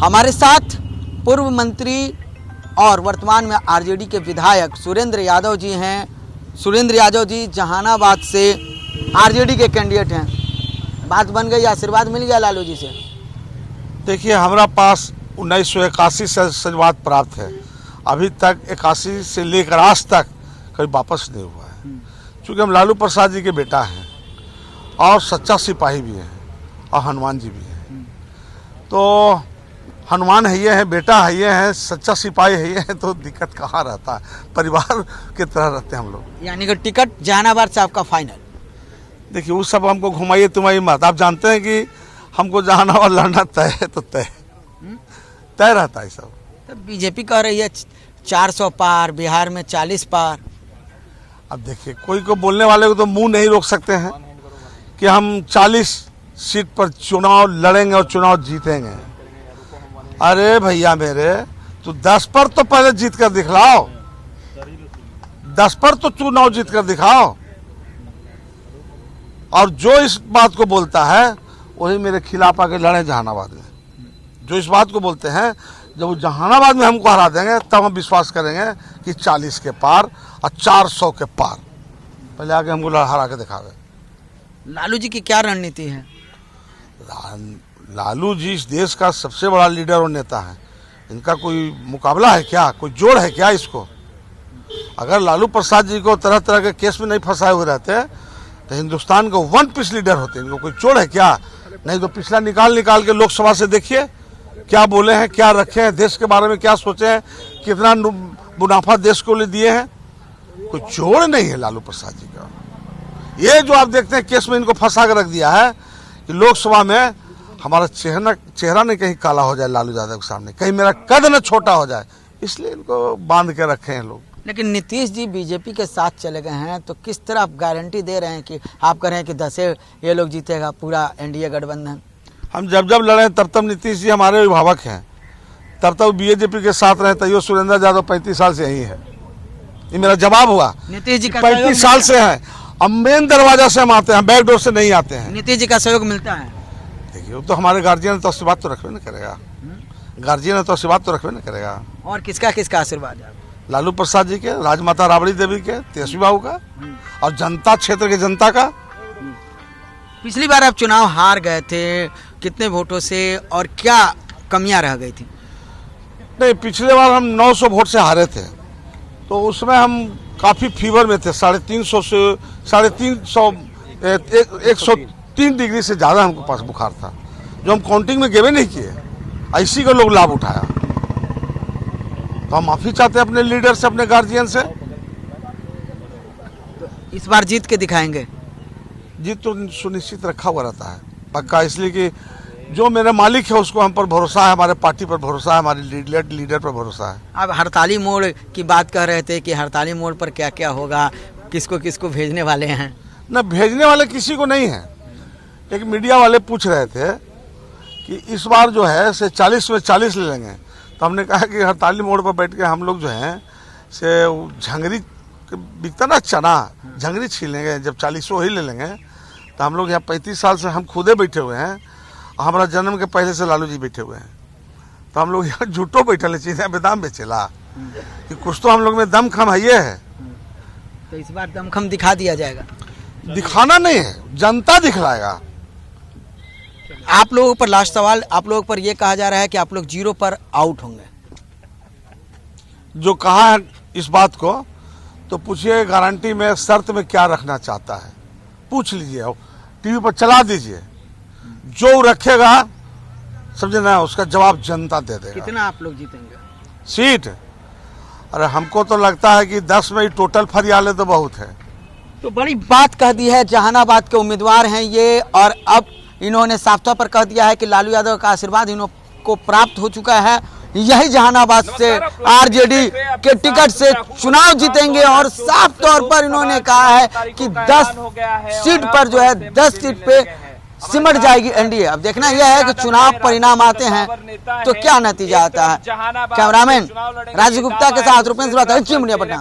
हमारे साथ पूर्व मंत्री और वर्तमान में आरजेडी के विधायक सुरेंद्र यादव जी हैं। सुरेंद्र यादव जी जहानाबाद से आरजेडी के कैंडिडेट हैं। बात बन गई, आशीर्वाद मिल गया लालू जी से? देखिए, हमारा पास 1981 से आशीर्वाद प्राप्त है। अभी तक 81 से लेकर आज तक कभी वापस नहीं हुआ है, क्योंकि हम लालू प्रसाद जी के बेटा हैं और सच्चा सिपाही भी हैं और हनुमान जी भी हैं। तो हनुमान है ये है, बेटा है ये है, सच्चा सिपाही है ये है, तो दिक्कत कहाँ रहता है? परिवार की तरह रहते हैं हम लोग। यानी कि टिकट जहानाबाद से आपका फाइनल? देखिए, वो सब हमको घुमाइए तुमाइए मत। आप जानते हैं कि हमको जहानाबाद लड़ना तय है, तो तय रहता है सब। तो बीजेपी कह रही है 400 पार, बिहार में 40 पार। अब देखिए, कोई को बोलने वाले को तो मुंह नहीं रोक सकते हैं कि हम 40 सीट पर चुनाव लड़ेंगे और चुनाव जीतेंगे। अरे भैया मेरे, तो 10 पर तो पहले जीत कर दिखलाओ, 10 पर तो चुनाव जीत कर दिखाओ। और जो इस बात को बोलता है वही मेरे खिलाफ आके लड़े जहानाबाद में। जो इस बात को बोलते हैं, जब वो जहानाबाद में हमको हरा देंगे तब हम विश्वास करेंगे कि 40 के पार और 400 के पार। पहले आके हमको हरा के दिखावे। लालू जी की क्या रणनीति है? लालू जी इस देश का सबसे बड़ा लीडर और नेता है। इनका कोई मुकाबला है क्या? कोई जोड़ है क्या इसको? अगर लालू प्रसाद जी को तरह तरह के केस में नहीं फंसाए हुए रहते तो हिंदुस्तान को वन पीस लीडर होते। इनको कोई जोड़ है क्या? नहीं तो पिछला निकाल के लोकसभा से देखिए क्या बोले हैं, क्या रखे हैं, देश के बारे में क्या सोचे हैं, कितना मुनाफा देश को लिए दिए हैं। कोई जोड़ नहीं है लालू प्रसाद जी का। ये जो आप देखते हैं केस में इनको फंसा कर रख दिया है कि लोकसभा में हमारा चेहरा नहीं कहीं काला हो जाए लालू यादव के सामने, कहीं मेरा कद न छोटा हो जाए, इसलिए इनको बांध के रखे हैं लोग। लेकिन नीतीश जी बीजेपी के साथ चले गए हैं, तो किस तरह आप गारंटी दे रहे हैं कि आप कह रहे हैं कि 10 ये लोग जीतेगा पूरा एनडीए गठबंधन? हम जब लड़े तब नीतीश जी हमारे अभिभावक हैं, तब बीजेपी के साथ रहे। तैयो सुरेंद्र यादव 35 साल से यही है। ये मेरा जवाब हुआ। नीतीश जी का 35 साल से है। अब मेन दरवाजा से हम आते हैं, बैक डोर से नहीं आते हैं। नीतीश जी का सहयोग मिलता है? देखिए, तो हमारे गार्जियन तो आशीर्वाद तो रखबे नहीं करेगा। गार्जियन तो आशीर्वाद तो रखबे नहीं करेगा। और किसका आशीर्वाद है? लालू प्रसाद जी के, राजमाता राबड़ी देवी के, तेजस्वी बाबू का और जनता क्षेत्र के जनता का। पिछली बार आप चुनाव हार गए थे, कितने वोटों से और क्या कमियां रह गई थी? नहीं, पिछले बार हम 900 वोट से हारे थे, तो उसमें हम काफी फीवर में थे। 350 से 103 डिग्री से ज्यादा हमको पास बुखार था, जो हम काउंटिंग में गेवे नहीं किए। ऐसी को लोग लाभ उठाया। तो हम माफी चाहते हैं अपने लीडर से, अपने गार्जियन से। इस बार जीत के दिखाएंगे? जीत तो सुनिश्चित रखा हुआ रहता है पक्का, इसलिए कि जो मेरे मालिक है उसको हम पर भरोसा है, हमारे पार्टी पर भरोसा है, हमारे लीडर पर भरोसा है। आप हड़ताली मोड़ की बात कर रहे थे कि हड़ताली मोड़ पर क्या क्या होगा, किसको किसको भेजने वाले हैं? न भेजने वाले किसी को नहीं है, लेकिन मीडिया वाले पूछ रहे थे कि इस बार जो है से 40 में 40 ले लेंगे। तो हमने कहा कि हड़ताली मोड़ पर बैठ के हम लोग जो हैं से झंगरी बिकता ना चना, झंगरी छीन लेंगे। जब 40 ही ले लेंगे तो हम लोग यहाँ 35 साल से हम खुदे बैठे हुए हैं। हमारा जन्म के पहले से लालू जी बैठे हुए हैं, तो हम लोग यहाँ झूठो बैठे ले चीजें बेदाम बेचेला कि कुछ तो हम लोग में दम खम है। ये है, तो इस बार दमखम दिखा दिया जाएगा? दिखाना नहीं है, जनता दिखलाएगा। आप लोगों पर लास्ट सवाल, आप लोगों पर यह कहा जा रहा है कि आप लोग 0 पर आउट होंगे। जो कहा है इस बात को तो पूछिए, गारंटी में शर्त में क्या रखना चाहता है पूछ लीजिए, टीवी पर चला दीजिए। जो रखेगा समझे ना, उसका जवाब जनता दे देगा। कितना आप लोग जीतेंगे सीट? अरे हमको तो लगता है कि 10 में ही टोटल फरियाले तो बहुत है। तो बड़ी बात कह दी है। जहानाबाद के उम्मीदवार हैं ये, और अब इन्होंने साफ तौर पर कह दिया है कि लालू यादव का आशीर्वाद इनको प्राप्त हो चुका है। यही जहानाबाद से आरजेडी के टिकट से चुनाव जीतेंगे। और साफ तौर पर इन्होंने कहा है कि 10 सीट पर जो है 10 सीट पे सिमट जाएगी एनडीए। अब देखना यह है कि चुनाव परिणाम आते हैं तो क्या नतीजा आता है। कैमरामैन राजीव गुप्ता के साथ रुपेंद्र पटना।